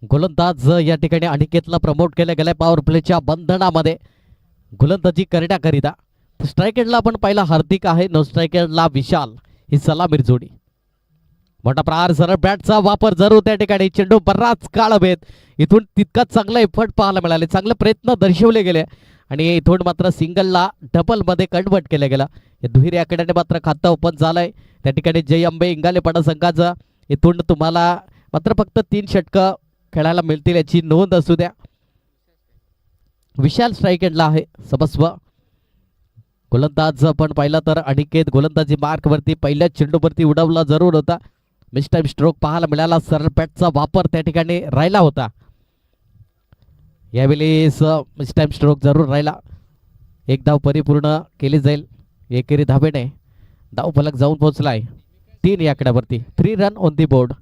गोलंदाज या ठिकाणी अनिकेतला प्रमोट केलं गेलंय पॉवर प्लेच्या बंधनामध्ये गोलंदाजी करण्याकरिता. स्ट्राईक एंडला आपण पाहिला हार्दिक आहे, नो स्ट्राईक एंडला विशाल. ही सलामीर जोडी. मोठा प्रहार, सरळ बॅटचा वापर जरूर त्या ठिकाणी. चेंडू बराच काळ भेद. इथून तितकाच चांगला एफर्ट पाहायला मिळाले, चांगले प्रयत्न दर्शवले गेले आणि इथून मात्र सिंगलला डबल मध्ये कन्वर्ट केलं गेलं. या दुहेरी आकड्याने मात्र खातं ओपन झालंय त्या ठिकाणी जय अंबे इंगालेपाडा संघाचं. इथून तुम्हाला मात्र फक्त 3 षटकं खेळायला मिळतील याची नोंद असू द्या. विशाल स्ट्राईक एंडला आहे समस्व. गोलंदाज आपण पाहिला तर अनिकेत गोलंदाजी मार्क वरती पहिल्या चेंडूवरती उडवला जरूर होता. मिस टाइम स्ट्रोक पाहायला मिळाला, सरळ बॅटचा वापर त्या ठिकाणी राहिला होता. यावेळेस मिस टाइम स्ट्रोक जरूर राहिला. एक धाव परिपूर्ण केली जाईल एकेरी धावेने. धाव फलक जाऊन पोहोचलाय 3 या आकड्यावरती. 3 रन ऑन दी बोर्ड.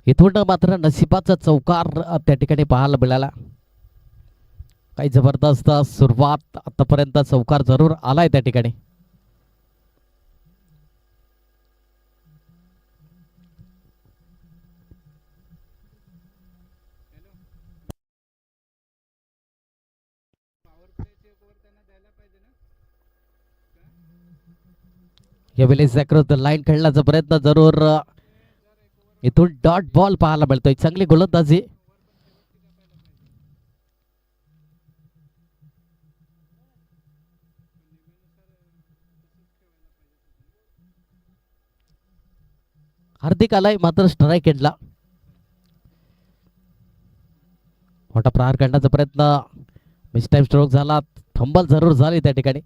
इथून मात्र नशिबाचा चौकार त्या ठिकाणी पाहायला मिळाला. काही जबरदस्त सुरुवात आतापर्यंत चौकार जरूर आलाय त्या ठिकाणी. यावेळेस अक्रॉस द लाईन खेळण्याचा प्रयत्न जरूर. इथून डॉट बॉल पाहायला मिळतोय. चांगली गोलंदाजी. हार्दिक आलाय मात्र स्ट्राईक एंडला. मोठा प्रहार करण्याचा प्रयत्न. मिस टाइम स्ट्रोक झाला, फंबल जरूर झाली त्या ठिकाणी.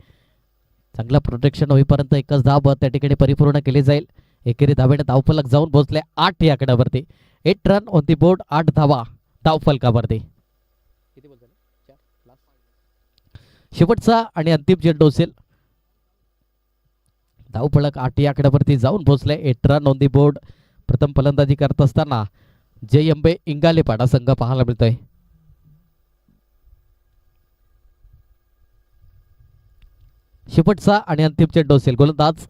चांगलं प्रोटेक्शन होईपर्यंत एकच धाव त्या ठिकाणी परिपूर्ण केली जाईल. एकेरी धावेने धावफलक जाऊन पोहोचले 8 या आकड्यावरती. 8 रन ऑन दी बोर्ड. 8 धावा धावफलकावरती. शेवटचा आणि अंतिम चेंडू असेल. धावफलक 8 या आकड्यावरती जाऊन पोहोचले. 8 रन ऑन दी बोर्ड. प्रथम फलंदाजी करत असताना जय अंबे इंगालेपाडा संघ पाहायला मिळतोय. शेवटचा आणि अंतिम चेंडू असेल. गोलंदाज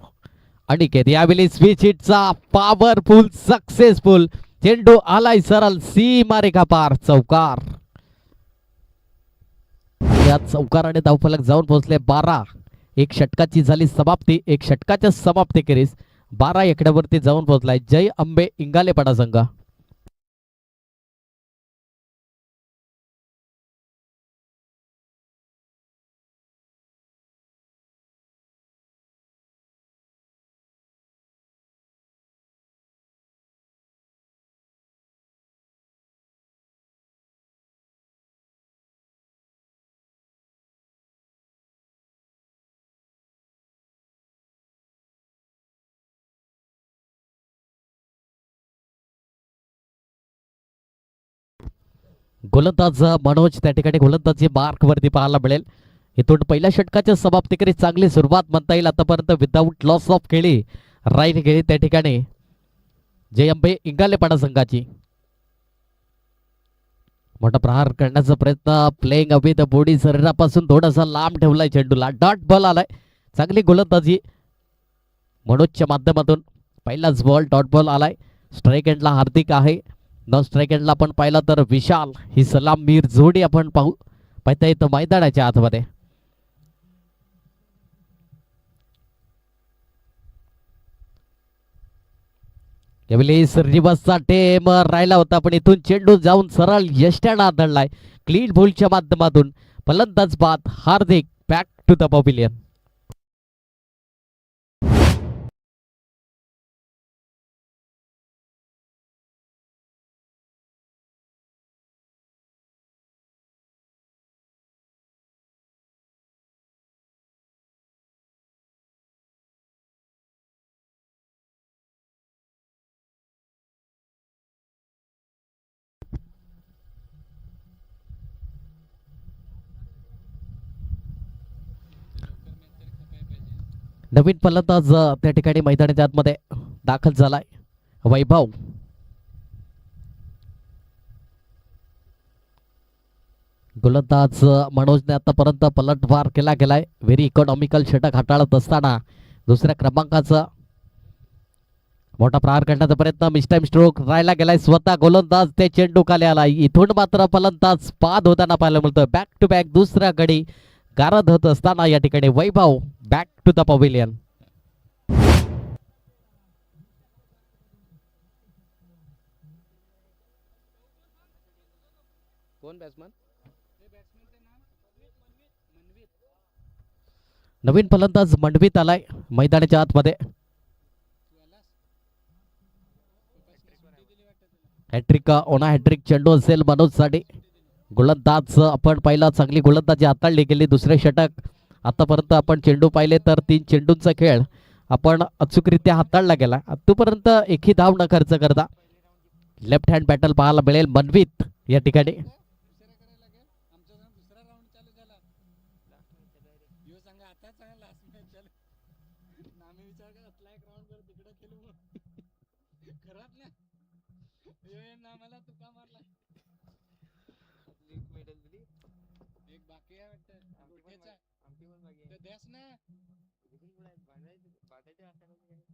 अनिकेत. यावेळी स्विच हिटचा पॉवरफुल सक्सेसफुल चेंडू आलाय सरळ सीमारेखा पार. चौकार. या चौकाराने धावफलक जाऊन पोहोचले 12. 1 षटकाची झाली समाप्ती. 1 षटकाच्या समाप्तीखेरीज 12 एकड्यावरती जाऊन पोहोचलाय जय अंबे इंगालेपाडा संघ. गोलंदाज मनोज त्या ठिकाणी गोलंदाजी मार्क वरती पाहायला मिळेल. इथून पहिल्या षटकाच्या समाप्तीकडे चांगली सुरुवात म्हणता येईल आतापर्यंत. विदाऊट लॉस ऑफ खेळी राईट खेळी त्या ठिकाणी जय अंबे इंगालेपाडा संघाची. मोठा प्रहार करण्याचा प्रयत्न. Playing away the body. शरीरापासून थोडासा लांब ठेवलाय चेंडूला. डॉट बॉल आलाय. चांगली गोलंदाजी मनोजच्या माध्यमातून. पहिलाच बॉल डॉट बॉल आलाय. स्ट्राईक एंडला हार्दिक आहे. नॉन स्ट्राईक एंडला आपण पाहिलं तर विशाल. ही सलामीर जोडी आपण पाहता येतं मैदानाच्या आतमध्ये. यावेळी रिवर्सचा टेम राहिला होता पण इथून चेंडू जाऊन सरळ यष्ट्याला आदळलाय. क्लीन बॉलच्या माध्यमातून फलंदाज बाद हार्दिक बॅक टू द पॅव्हिलियन. नवीन फलंदाज त्या ठिकाणी मैदानाच्या आतमध्ये दाखल झालाय वैभव. गोलंदाज मनोजने आतापर्यंत पलटवार केला गेलाय. व्हेरी इकॉनॉमिकल षटक हाताळत असताना दुसऱ्या क्रमांकाचा मोठा प्रहार करण्याचा प्रयत्न. मिस्टाईम स्ट्रोक राहिला गेलाय. स्वतः गोलंदाज ते चेंडू खाली आलाय. इथून मात्र फलंदाज बाद होताना पाहायला मिळतोय. बॅक टू बॅक दुसऱ्या गडी गारद होत असताना या ठिकाणी वैभव बॅक टू द पवेलियन. कोण बॅट्समन? नवीन फलंदाज मंडवीत आलाय मैदानाच्या आतमध्ये. हॅट्रिक ओना हॅट्रिक चेंडू असेल मनोजसाठी. गोलंदाज आपण पाहिला चांगली गोलंदाजी हाताळली गेली. दुसरे षटक आतापर्यंत आपण चेंडू पाहिले तर 3 चेंडूंचा खेळ आपण अचूकरित्या हाताळला गेला. आतापर्यंत एकही धाव न खर्च करता लेफ्ट हँड बॅटल पाहायला मिळेल मनवीत या ठिकाणी.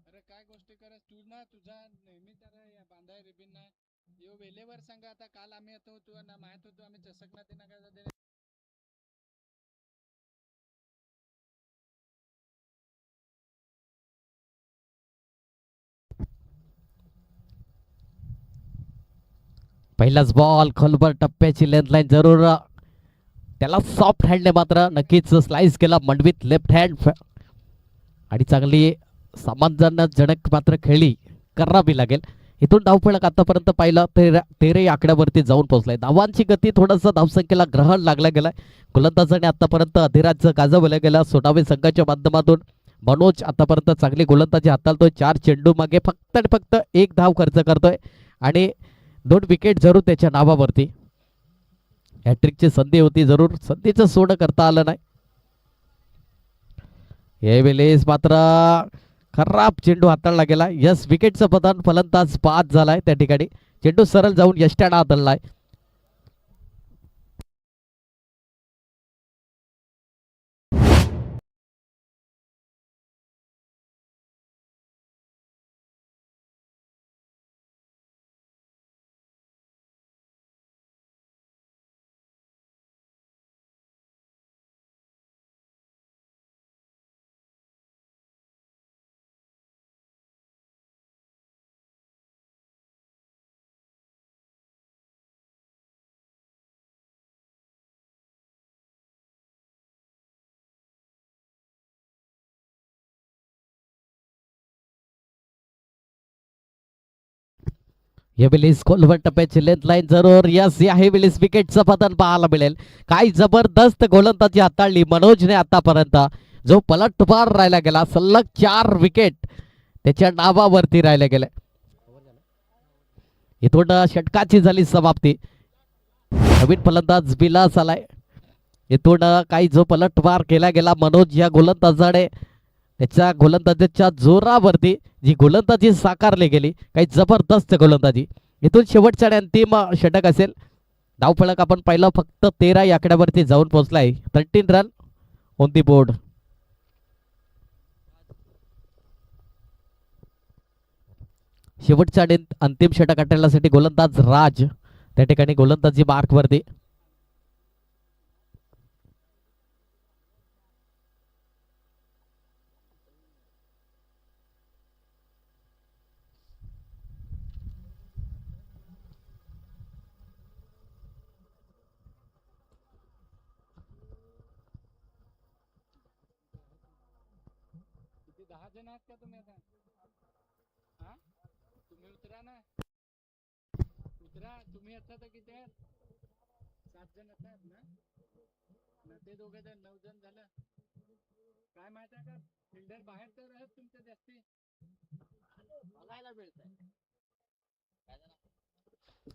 अरे काय गोष्टी करस तू ना, तुझा नेहमी तर बांधाय रिबिन ना यो वेलेवर सांगा. आता काल आम्ही येतो तू ना माहित होतो आम्ही चषक ना ते ना काय पहिलाच बॉल खोलवर टप्प्याची लेंथ लाईन जरूर त्याला सॉफ्ट हँडने मात्र नक्कीच स्लाइस केला मंडवीत लेफ्ट हँड आणि चांगली सामंजस्यजनक मात्र खेळी करावी लागेल. इथून धावफलक आतापर्यंत पाहिलं 13 आकड्यावरती जाऊन पोहोचलाय. धावांची गती थोडंसं धावसंख्येला ग्रहण लागला गेलाय. गोलंदाजाने आतापर्यंत अधिराज्य गाजवलं गेलं. सोनावी संघाच्या माध्यमातून मनोज आतापर्यंत चांगली गोलंदाजी हाताळतोय. 4 चेंडू मागे फक्त आणि फक्त 1 धाव खर्च करतोय आणि 2 विकेट जरूर त्याच्या नावावरती. हॅट्रिकची संधी होती, जरूर संधीचं सोडं करता आलं नाही. यावेळेस मात्र खराब चेंडू हाताळला गेला. यस विकेटचं पतन, फलंदाज बाद झालाय. त्या ठिकाणी चेंडू सरळ जाऊन यष्ट्यानं हाताळलाय. हेविलिस खोलवर टप्प्याची लेंथ लाईन जरूर. यस या हेविलिस विकेटचं पतन पाहायला मिळेल. काय जबरदस्त गोलंदाजी हाताळली मनोजने आतापर्यंत. जो पलटवार राहिला गेला, सलग 4 विकेट त्याच्या नावावरती राहिले गेले. इथून षटकाची झाली समाप्ती. नवीन फलंदाज बिलास आलाय. इथून काही जो पलटवार केला गेला मनोज या गोलंदाजाने, त्याच्या गोलंदाजीच्या जोरावरती जी गोलंदाजी साकारली गेली, काही जबरदस्त गोलंदाजी. इथून शेवटच्या अंतिम षटक असेल. धावफलक आपण पाहिलं फक्त 13 या आकड्यावरती जाऊन पोहोचलाय. 13 रन ऑन दी बोर्ड. शेवटच्या अंतिम षटक हाताळण्यासाठी गोलंदाज राज त्या ठिकाणी गोलंदाजी मार्कवरती. किती 10 जण आहात का तुम्ही आता? हा तुम्ही उतरा ना, उतरा. तुम्ही आता तर किती आहेत? 7 जण असतात ना. ना ते दोघे जण 9 जण झालं. काय माहित आहे का फिल्डर बाहेर तर आहेत तुमच्या जास्ती बघायला मिळतंय.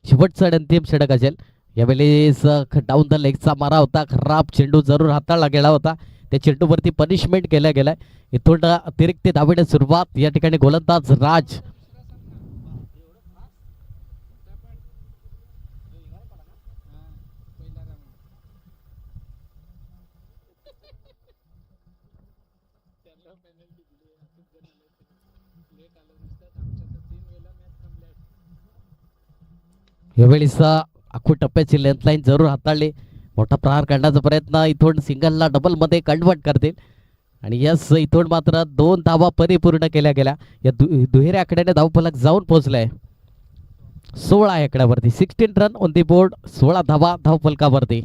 शेवटचा अंतिम षटक असेल. यावेळेस डाऊन द लेगचा मारा होता. खराब चेंडू जरूर हाताळला गेला होता. त्या चेंडूवरती पनिशमेंट केल्या गेलाय. इथून अतिरिक्त धावेने सुरुवात. या ठिकाणी गोलंदाज राज यावेळेस आखू टप्प्याची लेंथ लाईन जरूर हाताळली. मोठा प्रहार काढण्याचा प्रयत्न. इथून सिंगलला डबलमध्ये कन्वर्ट करतील आणि यस इथून मात्र 2 धावा परिपूर्ण केल्या गेल्या. या दुहेरी आकड्याने धावफलक जाऊन पोहोचलाय 16 या आकड्यावरती. 16 रन ऑन दी बोर्ड. 16 धावा धावफलकावरती.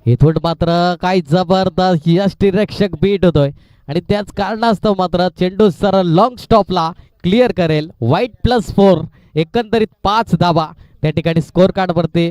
इथून मात्र काय जबरदस्त यष्टीरक्षक बीट होतोय आणि त्याच कारणास्तव मात्र चेंडू सरळ लॉंग स्टॉपला क्लिअर करेल. वाईट +4 एकंदरीत 5 धावा त्या ठिकाणी स्कोर कार्ड वरती.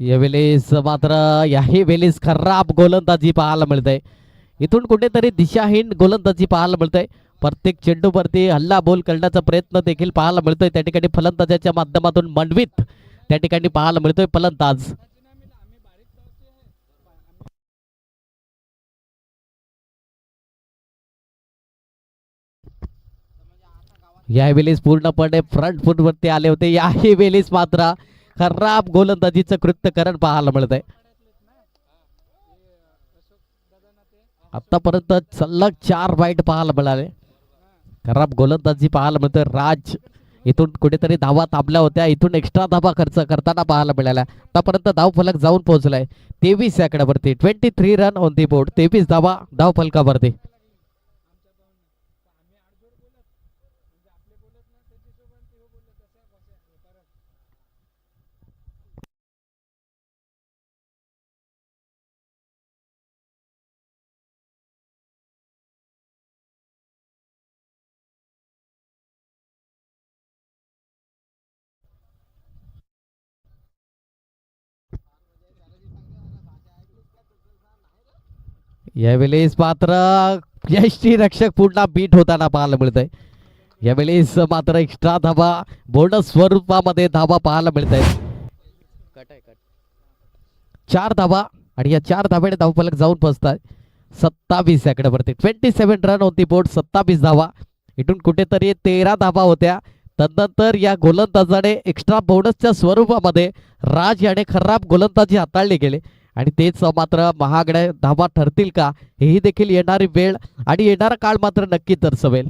यावेळेस मात्र याही वेळेस खराब गोलंदाजी पाहायला मिळते. इथून कुठेतरी दिशाहीन गोलंदाजी पाहायला मिळते. प्रत्येक चेंडूवरती हल्ला बोल करण्याचा प्रयत्न देखील पाहायला मिळतोय. त्या ठिकाणी फलंदाजाच्या माध्यमातून मनवित त्या ठिकाणी पाहायला मिळतोय फलंदाज. यावेळेस पूर्णपणे फ्रंट फूट वरती आले होते. याही वेळेस मात्र खराब गोलंदाजीचं कृत्यकरण पाहायला मिळत आहे. आतापर्यंत सलग 4 वाईट पाहायला मिळाले. खराब गोलंदाजी पाहायला मिळतोय. राज इथून कुठेतरी धावा थांबल्या होत्या. इथून एक्स्ट्रा धावा खर्च करताना पाहायला मिळाल्या. आतापर्यंत धावफलक जाऊन पोहोचलाय 23 आकड्यावरती. 23 रन ऑन दी बोर्ड. 23 धावा धावफलकावरती. यावेळेस मात्र यष्टीरक्षक पुन्हा बीट होताना पाहायला मिळत आहे. यावेळेस मात्र एक्स्ट्रा धावा बोनस स्वरूपामध्ये धावा पाहायला मिळत आहेत. 4 धावा आणि या 4 धाव्याने धावफलक जाऊन पोहोचतात 27 आकड्यावरती. 27 रन ऑन दी बोर्ड. 27 धावा. इथून कुठेतरी 13 धावा होत्या. तदनंतर या गोलंदाजाने एक्स्ट्रा बोनसच्या स्वरूपामध्ये राज याने खराब गोलंदाजी हाताळली गेली आणि तेच मात्र महागड्या धावा ठरतील का हेही देखील येणारी वेळ आणि येणारा काळ मात्र नक्की दर्शवेल.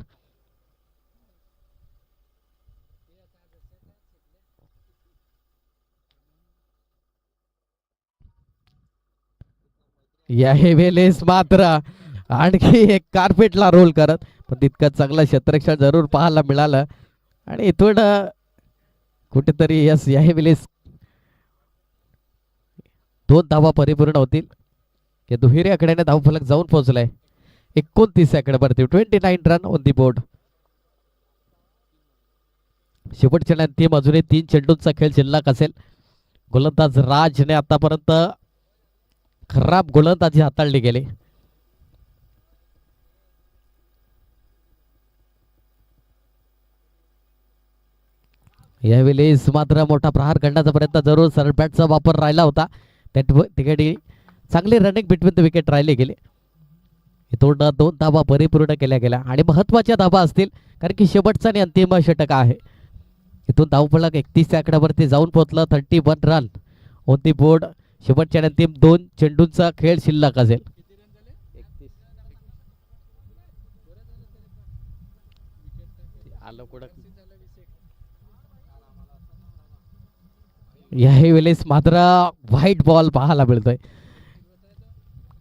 या वेळेस मात्र आणखी एक कार्पेटला रोल करत पण तितकं चांगलं क्षेत्ररक्षण जरूर पाहायला मिळालं आणि इथून कुठेतरी यस या वेळेस 2 धावा परिपूर्ण होतील. या दुहेरी आकड्याने धावफलक जाऊन पोहोचलाय 29 आकड्यावरती. 29 रन ऑन दी बोर्ड. शेवटच्या अंतिम अजूनही 3 चेंडूंचा खेळ शिल्लक असेल. गोलंदाज राजने आतापर्यंत खराब गोलंदाजी हाताळली गेली. यावेळेस मात्र मोठा प्रहार करण्याचा प्रयत्न जरूर सरळ बॅटचा वापर राहिला होता. त्या ठिकाणी चांगली रनिंग बिटवीन द विकेट राहिले गेले. इथून 2 धावा परिपूर्ण केल्या गेल्या आणि महत्वाच्या धावा असतील कारण की शेवटचा आणि अंतिम षटक आहे. इथून धावफलक 31 आकड्यावरती जाऊन पोहोचलं. 31 रन ऑन दी बोर्ड. शेवटच्या अंतिम 2 चेंडूंचा खेळ शिल्लक असेल. याही वेळेस मात्र व्हाईट बॉल पाहायला मिळतोय.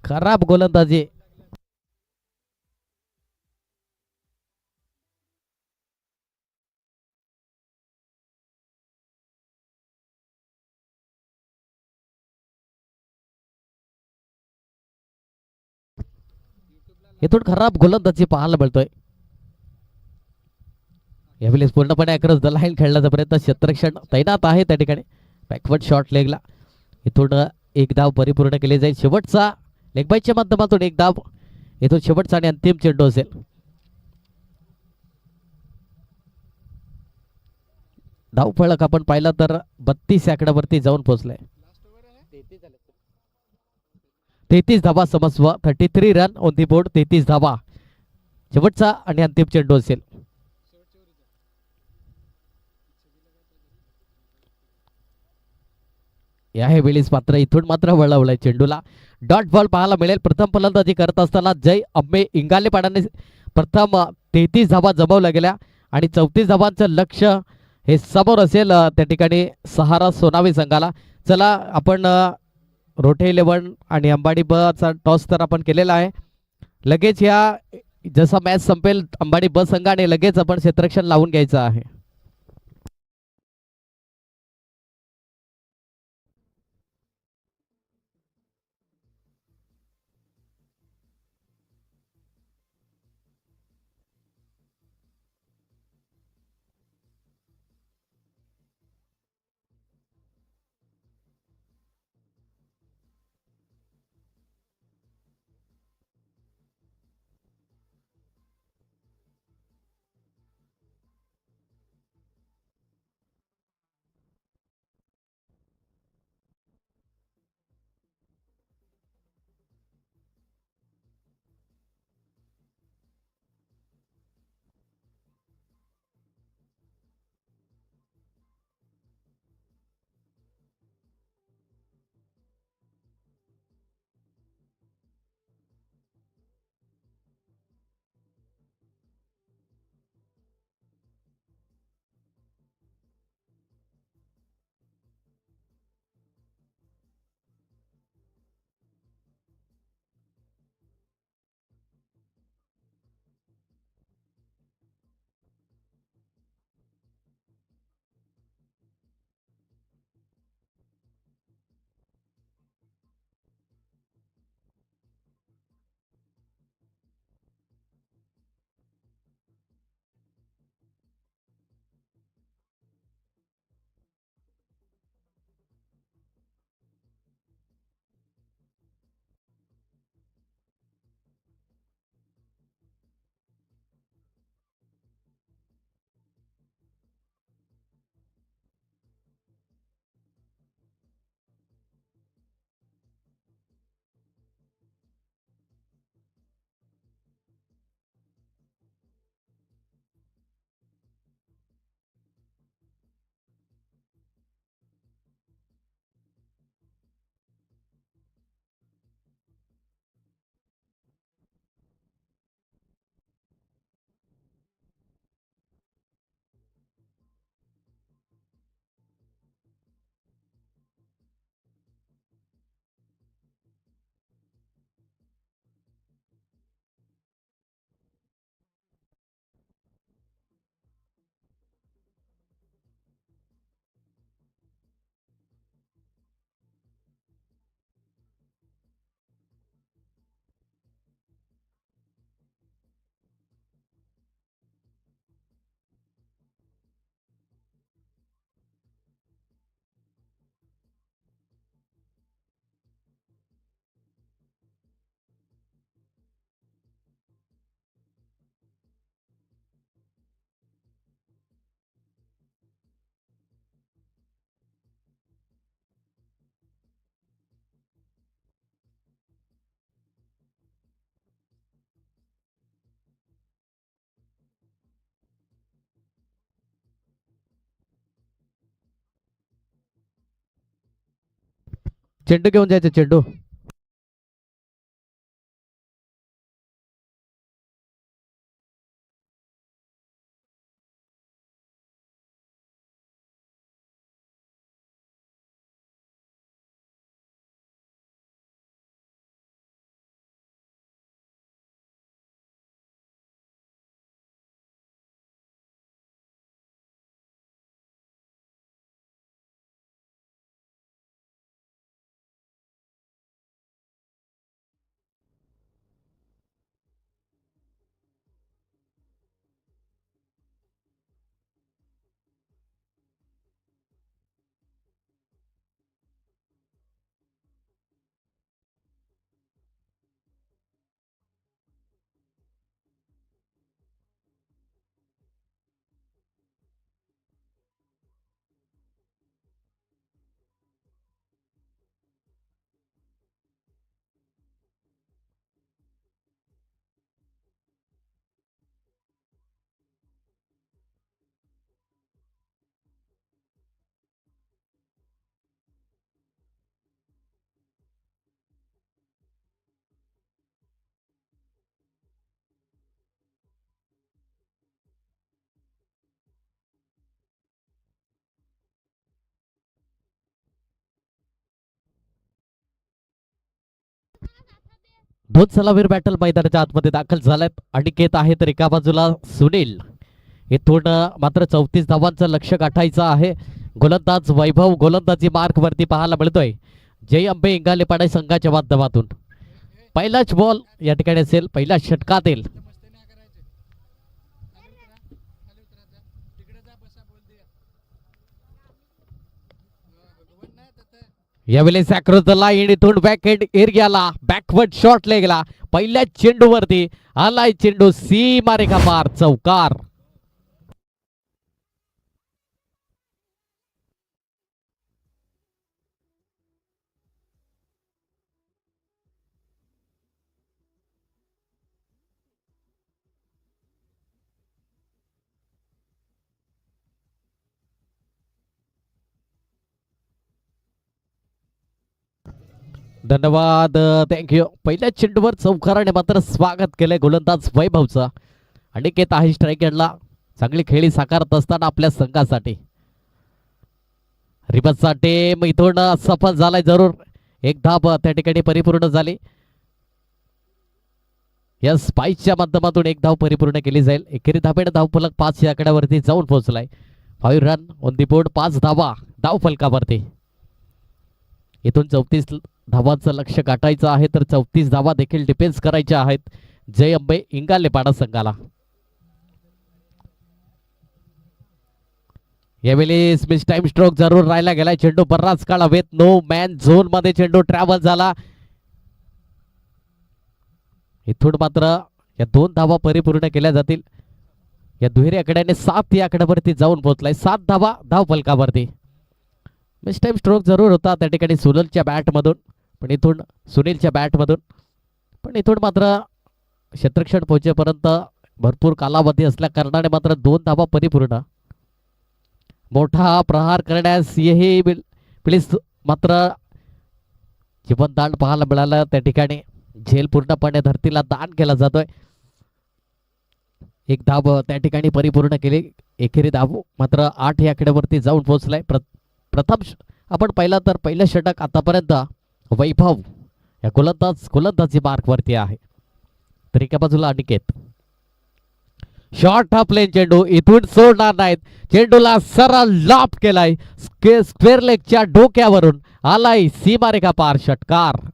खराब गोलंदाजी. इथून खराब गोलंदाजी पाहायला मिळतोय. यावेळी पूर्णपणे अक्रॉस द लाईन खेळण्याचा प्रयत्न, क्षेत्ररक्षण तैनात आहे त्या ठिकाणी. बॅकवर्ड शॉट लेगला इथून एक धाव परिपूर्ण केली जाईल. शेवटचा लेग बायच्या माध्यमातून एक धाव. इथून शेवटचा आणि अंतिम चेंडू असेल. धाव फलक आपण पाहिला तर 32 आकड्यावरती जाऊन पोहोचलाय. 33 धावा समस्व, 33 रन ऑन दी बोर्ड, 33 धावा. शेवटचा आणि अंतिम चेंडू असेल. यावेळीच मात्र इथून मात्र वळवलंय चेंडूला. डॉट बॉल पाहायला मिळेल. प्रथम फलंदाजी करत असताना जय अम्मे इंगालेपाडाने प्रथम 33 धावा जमवल्या गेल्या आणि 34 धावांचं लक्ष हे समोर असेल त्या ठिकाणी सहारा सोनावी संघाला. चला आपण रोटे 11 आणि अंबाडी ब चा टॉस तर आपण केलेला आहे. लगेच या जसा मॅच संपेल अंबाडी ब संघाने लगेच आपण क्षेत्ररक्षण लावून घ्यायचं आहे. चेंडू घेऊन जायचं. चेंडू दोन सलामीर बॅटल मैदानाच्या आतमध्ये दाखल झाल्यात. अनिकेत आहे तर एका बाजूला सुनील. इथून मात्र 34 धावांचं लक्ष गाठायचं आहे. गोलंदाज वैभव गोलंदाजी मार्क वरती पाहायला मिळतोय. जय अंबे इंगालेपाडा संघाच्या माध्यमातून पहिलाच बॉल या ठिकाणी असेल, पहिल्या षटकात येईल. यावेळेस अक्रॉस द लाईन इथून बॅकहेड एरियाला बॅकवर्ड शॉट लेगला. पहिल्या चेंडूवरती आलाय चेंडू सीमा रेखा पार, चौकार. धन्यवाद, थँक्यू. पहिल्या चेंडूवर चौकाराने मात्र स्वागत केलंय गोलंदाज वैभवचं. अनिकेत आहे स्ट्रायकरला चांगली खेळी साकारत असताना आपल्या संघासाठी. रिबसचा टेम इथून सफल झालाय जरूर. एक धाब त्या ठिकाणी परिपूर्ण झाली. या स्पाइसच्या माध्यमातून एक धाव परिपूर्ण केली जाईल. एकेरी धाबेड धावफलक 5 या आकड्यावरती जाऊन पोहोचलाय. 5 रन ऑन दी बोर्ड, 5 धावा धाव फलकावरती. इथून 34 धावांचं लक्ष गाठायचं आहे तर 34 धावा देखील डिफेन्स करायच्या आहेत जय अंबे इंगालेपाडा संघाला. यावेळी मिस टाइम स्ट्रोक जरूर राहिला गेलाय. चेंडू बराच काळ हवेत नो मॅन झोन मध्ये चेंडू ट्रॅव्हल झाला. इथून मात्र या 2 धावा परिपूर्ण केल्या जातील. या दुहेरी आकड्याने 7 या आकड्यावरती जाऊन पोहोचलाय. 7 धावा धाव फलकावरती. मिस टाइम स्ट्रोक जरूर होता त्या ठिकाणी सुनीलच्या बॅटमधून, पण इथून सुनीलच्या बॅटमधून पण इथून मात्र क्षेत्ररक्षण पोहोचेपर्यंत भरपूर कालावधी असल्या कारणाने मात्र 2 धावा परिपूर्ण. मोठा प्रहार करण्यास हेही प्लीज मात्र जीवनदान पाहायला मिळालं. त्या ठिकाणी झेल पूर्णपणे धरतीला दान केला जातोय. एक धाव त्या ठिकाणी परिपूर्ण केली. एकेरी धाव मात्र 8 या आकड्यावरती जाऊन पोहोचलाय. प्रथम आपण पहिला तर पहिलं षटक आतापर्यंत वैभव या गोलंदाजी मार्क वरती आहे. तर एका बाजूला अनिकेत. शॉर्ट हा प्लेन चेंडू इथून सोडणार नाहीत. चेंडूला सरळ लॉप केलाय. स्क्वेअर लेगच्या डोक्यावरून आलाय सीमारेखा पार, षटकार.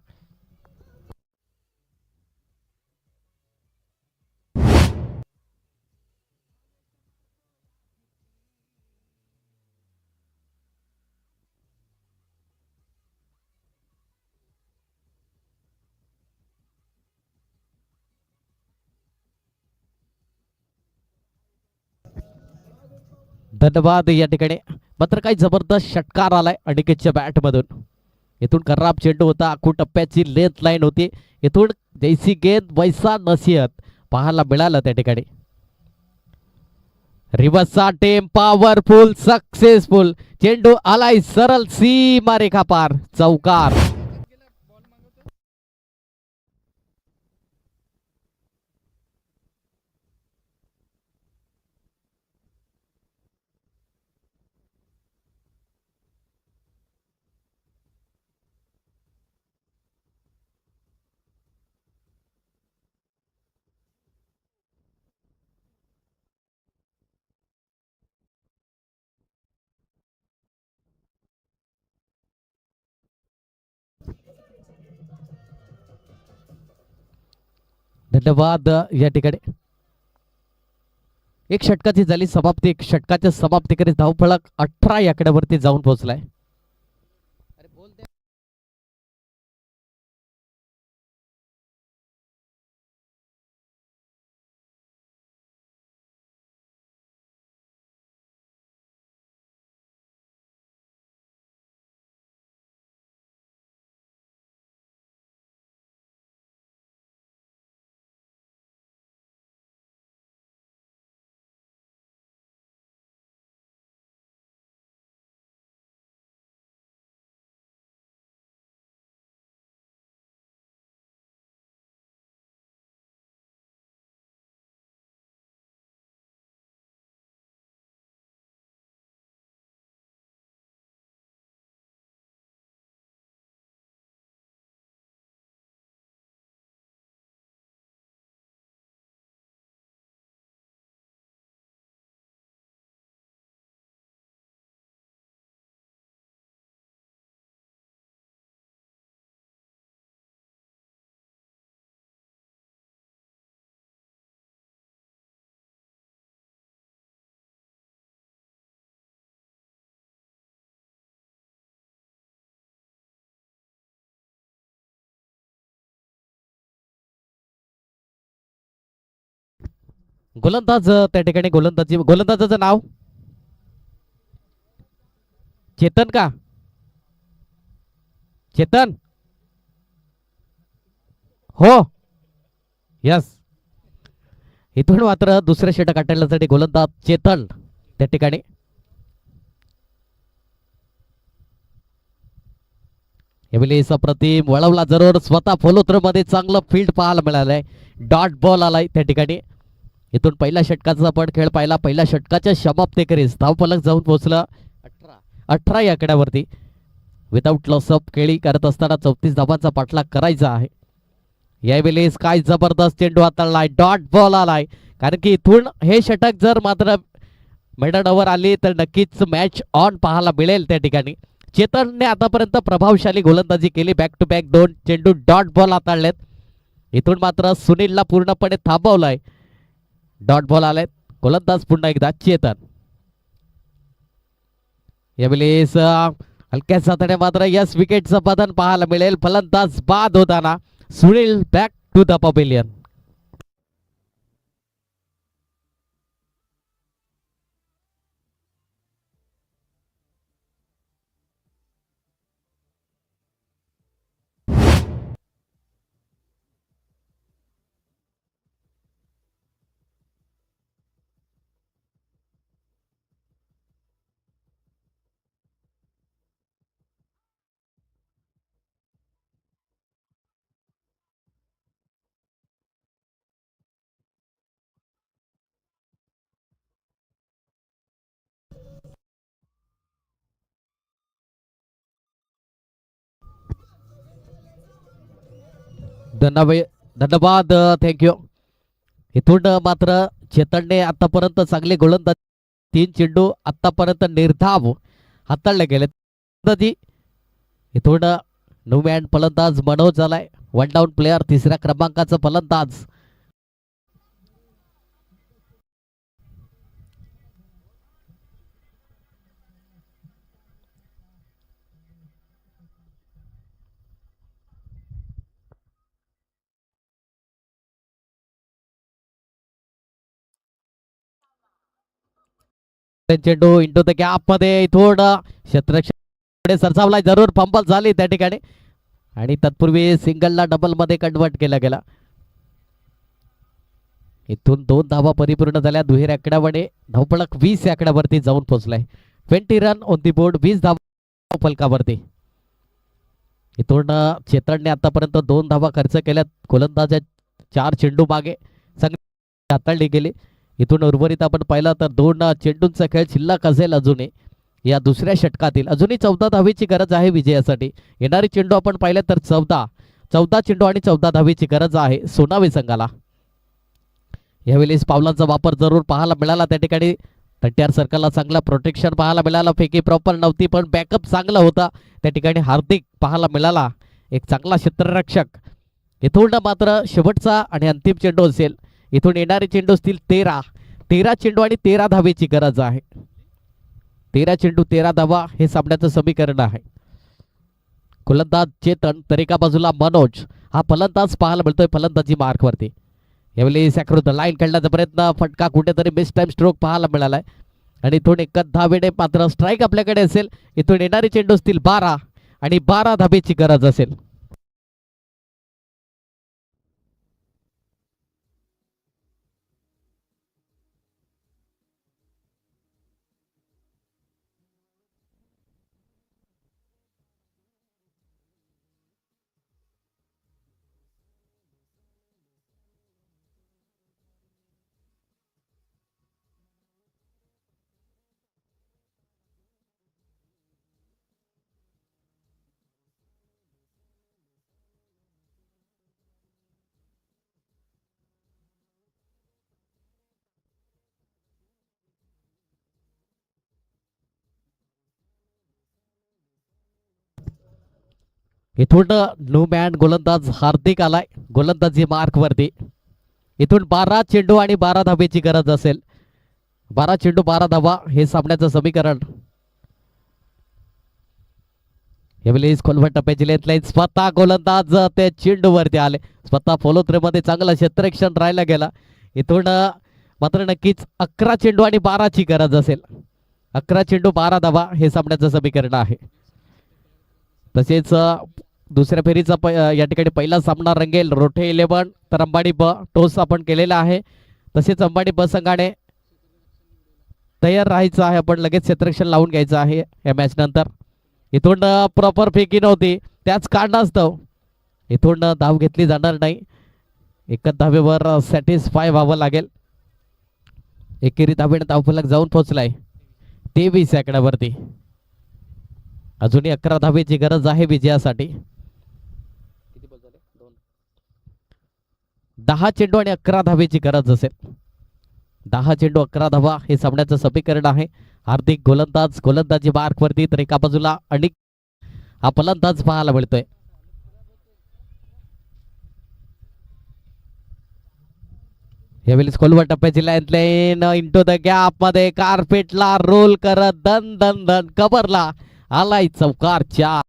धन्यवाद. या ठिकाणी मात्र काही जबरदस्त षटकार आलाय अनिकेतच्या बॅटमधून. इथून खराब चेंडू होता. आखू टप्प्याची लेंथ लाईन होती. इथून जैसी गेंद वैसा नसीहत पाहायला मिळालं त्या ठिकाणी. रिव्हर्सचा टेम पॉवरफुल सक्सेसफुल. चेंडू आलाय सरळ सीमा रेखा पार, चौकार. धन्यवाद. या ठिकाणी एक षटकाची झाली समाप्ती. एक षटकाच्या समाप्तीकडे धावफलक 18 या आकड्यावरती जाऊन पोहोचलाय. गोलंदाज त्या ठिकाणी गोलंदाजाचं नाव चेतन का? चेतन हो यस. इथून मात्र दुसऱ्या षटक काढण्यासाठी गोलंदाज चेतन त्या ठिकाणी. एमिलीस अप्रतिम वळवला जरूर स्वतः फॉलोथ्रो मध्ये चांगलं फील्ड पाहायला मिळालंय. डॉट बॉल आलाय त्या ठिकाणी. इथून पहिल्या षटकाचा आपण खेळ पाहिला. पहिल्या षटकाच्या समाप्तीकरीस धावफलक जाऊन पोहोचलं 18 या आकड्यावरती. विदाऊट लॉस ऑफ खेळी करत असताना 34 धावांचा पाठलाग करायचा आहे. यावेळेस काय जबरदस्त चेंडू हाताळलाय. डॉट बॉल आलाय. कारण की इथून हे षटक जर मात्र मिडल ओव्हर आली तर नक्कीच मॅच ऑन पाहायला मिळेल त्या ठिकाणी. चेतनने आतापर्यंत प्रभावशाली गोलंदाजी केली. बॅक टू बॅक 2 चेंडू डॉट बॉल हाताळलेत. इथून मात्र सुनीलला पूर्णपणे थांबवलंय. डॉट बॉल आलेत. गोलंदाज पुन्हा एकदा चेतन. यावेळेस हलक्या साथाने मात्र यस विकेटचं पतन पाहायला मिळेल. फलंदाज बाद होताना Sunil back to the pavilion. धन्यवाद थँक्यू. इथून मात्र चेतनने आतापर्यंत चांगले गोलंदाज 3 चेंडू आतापर्यंत निर्धाव हाताळले गेले. इथून न्यूमॅन फलंदाज मनोज झालाय. 1 डाऊन प्लेयर 3ऱ्या क्रमांकाचा फलंदाज. चेंडू इंटू द गॅप मध्ये इथून क्षेत्ररक्षण सरसावलाय. जरूर फंबल झाली त्या ठिकाणी आणि तत्पूर्वी सिंगलला डबल मध्ये कन्वर्ट केला गेला. इथून 2 धावा परिपूर्ण झाल्या. दुहेरी आकड्यामध्ये धावफलक 20 या आकड्यावरती जाऊन पोहोचलाय. 20 रन ऑन दी बोर्ड. 20 धावा फलकावरती. इथून चेतनने आतापर्यंत 2 धावा खर्च केल्यात. गोलंदाजा 4 चेंडू मागे चांगली हाताळली गेली. इथून उर्वरित आपण पाहिलं तर 2 चेंडूंचा खेळ शिल्लक असेल अजूनही या दुसऱ्या षटकातील. अजूनही 14 धावेची गरज आहे विजयासाठी. येणारी चेंडू आपण पाहिले तर 14 चेंडू आणि 14 धावेची गरज आहे सोनावी संघाला. यावेळेस पावलांचा वापर जरूर पाहायला मिळाला त्या ठिकाणी. 30 सर्कलला चांगला प्रोटेक्शन पाहायला मिळाला. फेकी प्रॉपर नव्हती पण बॅकअप चांगला होता त्या ठिकाणी. हार्दिक पाहायला मिळाला एक चांगला क्षेत्ररक्षक. इथून मात्र शेवटचा आणि अंतिम चेंडू असेल. इथून येणारे चेंडू असतील 13 चेंडू आणि 13 धावेची गरज आहे. 13 चेंडू 13 धावा हे सामन्याचं समीकरण आहे. गोलंदाज चेतन तर एका बाजूला मनोज हा फलंदाज पाहायला मिळतोय फलंदाजी मार्कवरती. यावेळी सॅक्रो लाईन काढण्याचा प्रयत्न. फटका कुठेतरी मिस टाइम स्ट्रोक पाहायला मिळालाय आणि इथून 1 धावेने मात्र स्ट्राईक आपल्याकडे असेल. इथून येणारे चेंडू असतील 12 आणि 12 धावेची गरज असेल. इथून न्यूमॅन गोलंदाज हार्दिक आलाय गोलंदाजी मार्क वरती. इथून 12 चेंडू आणि 12 धावेची गरज असेल. 12 चेंडू 12 धावा हे सामन्याचं समीकरण. यावेळी खोलवर टप्प्याची लेथलाईन. स्वतः गोलंदाज ते चेंडू वरती आले. स्वतः फॉलो थ्रो मध्ये चांगलं क्षेत्ररक्षण राहायला गेला. इथून मात्र नक्कीच 11 चेंडू आणि 12ची गरज असेल. 11 चेंडू 12 धावा हे सामन्याचं समीकरण आहे. तसेच दुसऱ्या फेरीचा या ठिकाणी पहिला सामना रंगेल रोठे 11 तर अंबाडी ब टोस आपण केलेला आहे. तसेच अंबाडी ब संघाने तयार राहायचं आहे. आपण लगेच क्षेत्ररक्षण लावून घ्यायचं आहे या मॅच नंतर. इथून प्रॉपर फेकी नव्हती त्याच कारणास्तव इथून धाव घेतली जाणार नाही. एकच धावेवर सॅटिस्फाय व्हावं लागेल. एकेरी धावेने धावफलक जाऊन पोहोचलाय 23 आकड्यावरती. अजूनही 11 धावेची गरज आहे विजयासाठी. 10 चेंडू आणि 11 धावेची गरज असेल. 10 चेंडू 11 धावा हे सामन्याचं समीकरण आहे. हार्दिक गोलंदाज गोलंदाजी मार्कवरती तर एका बाजूला अनेक हा फलंदाज पाहायला मिळतोय. यावेळी खोलवर टप्प्याची लाईन इंटू द गॅप मध्ये कार्पेटला रोल करत दन दन दन कबरला आलाय चौकार 4.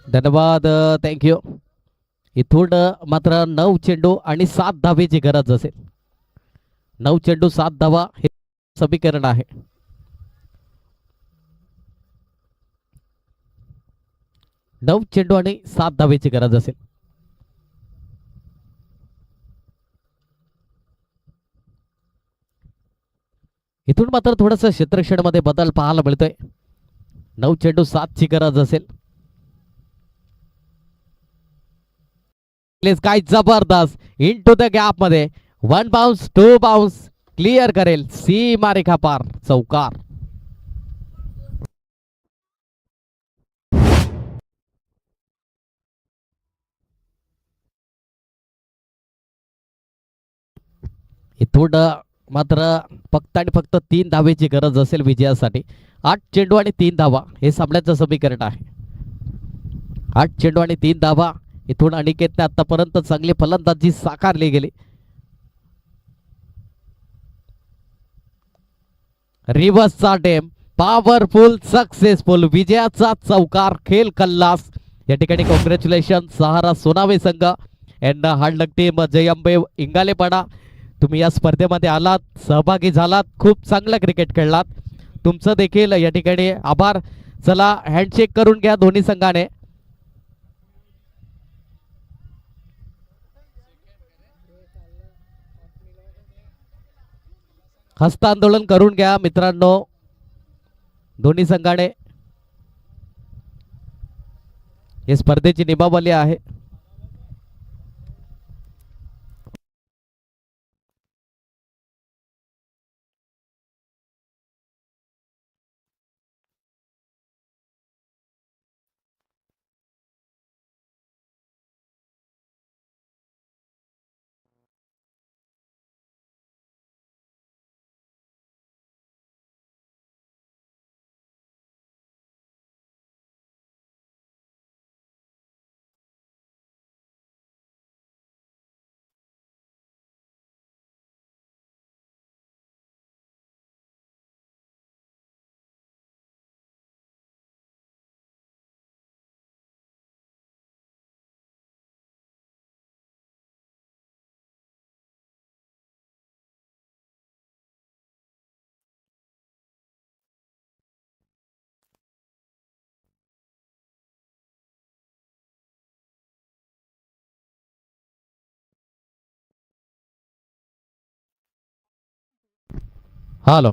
धन्यवाद थँक्यू. इथून मात्र 9 चेंडू आणि 7 धावेची गरज असेल. 9 चेंडू 7 धावा हे समीकरण आहे. 9 चेंडू आणि 7 धावेची गरज असेल. इथून मात्र थोडस क्षेत्ररक्षण मध्ये बदल पाहायला मिळतोय. 9 चेंडू 7 ची गरज असेल. काय जबरदस्त इनटू द गॅप मध्ये 1 बाउन्स 2 बाउन्स क्लिअर करेल सीमा रेखा पार चौकार. इथून मात्र फक्त आणि फक्त 3 धावेची गरज असेल विजयासाठी. 8 चेंडू आणि 3 धावा हे सामन्याचं समीकरण आहे. 8 चेंडू आणि 3 धावा. इथून अनिकेतने आतापर्यंत चांगली फलंदाजी साकारली गेली. रिव्हर्सचा टेम पॉवरफुल सक्सेसफुल विजयाचा चौकार खेल कल्लास. या ठिकाणी कॉंग्रॅच्युलेशन सहारा सोनावे संघ यांना हार्डलक टीम जय अंबे इंगालेपाडा. तुम्ही या स्पर्धेमध्ये आलात सहभागी झालात खूप चांगला क्रिकेट खेळलात. तुमचं देखील या ठिकाणी आभार. चला हँडशेक करून घ्या दोन्ही संघाने. हस्तांदोलन करून घ्या मित्रांनो दोन्ही संघाने. ही स्पर्धेची नियमावली आहे. हॅलो